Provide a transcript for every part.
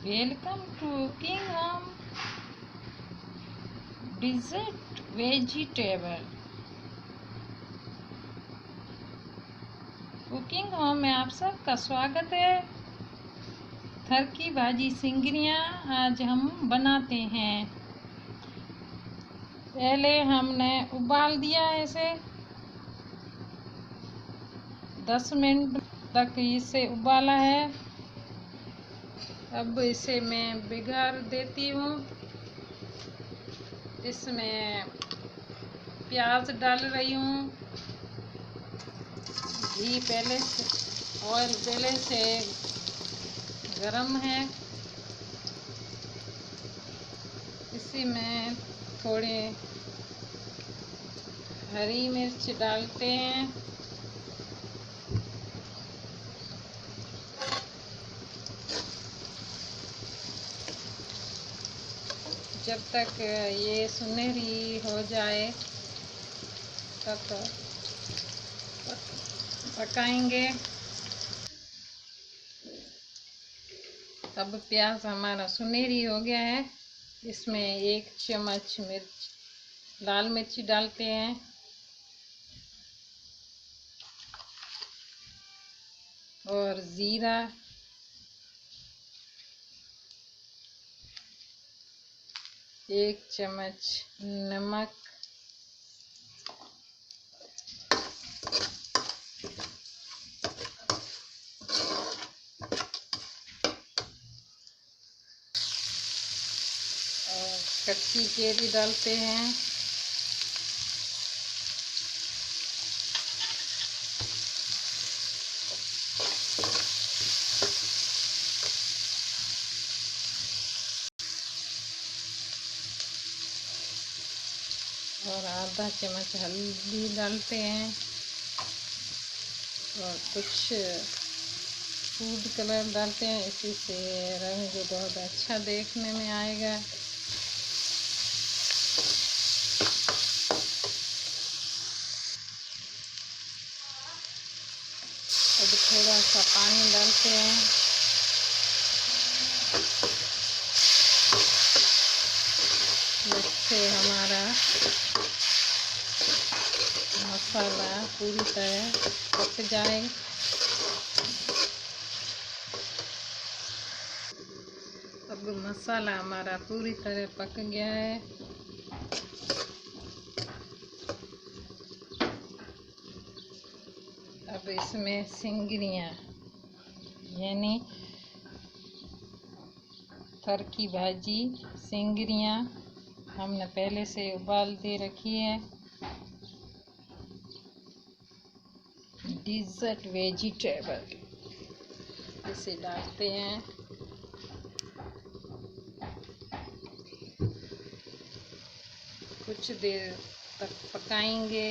Welcome to Cooking Home Dessert Vegetable। Cooking home में आप सबका स्वागत है। थर की भाजी सिंगरियाँ आज हम बनाते हैं। पहले हमने उबाल दिया इसे 10 मिनट तक इसे उबाला है। अब इसे मैं भिगा देती हूँ। इसमें प्याज डाल रही हूँ। घी ऑयल पहले से गरम है। इसी में थोड़ी हरी मिर्च डालते हैं। जब तक ये सुनहरी हो जाए तब पकाएंगे। अब प्याज हमारा सुनहरी हो गया है। इसमें 1 चम्मच लाल मिर्च डालते हैं और जीरा, 1 चम्मच नमक, और कच्ची केरी डालते हैं। और आधा चम्मच हल्दी डालते हैं और कुछ फूड कलर डालते हैं। इसी से रंग बहुत अच्छा देखने में आएगा। अब थोड़ा सा पानी डालते हैं। जिससे हमारा मसाला पूरी तरह पक जाए। अब मसाला हमारा पूरी तरह पक गया है। अब इसमें सिंगरियाँ यानी थर की भाजी सिंगरियाँ हमने पहले से उबाल दे रखी है। डेजर्ट वेजिटेबल इसे डालते हैं। कुछ देर तक पकाएंगे।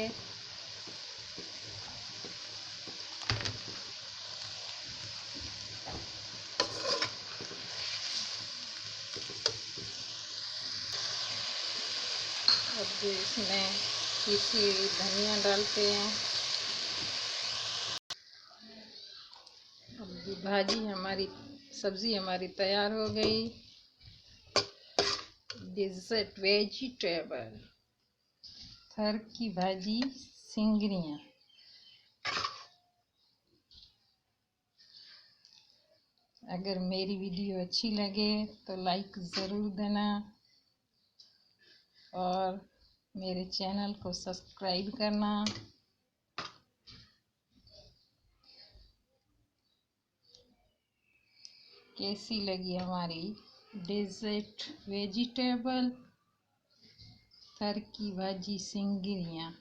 अब इसमें पीसी धनिया डालते हैं। अब सब्जी हमारी तैयार हो गई। डेजर्ट वेजिटेबल थर की भाजी सिंगरियाँ। अगर मेरी वीडियो अच्छी लगे तो लाइक ज़रूर देना और मेरे चैनल को सब्सक्राइब करना। कैसी लगी हमारी डेजर्ट वेजिटेबल थर की भाजी सिंगरियाँ।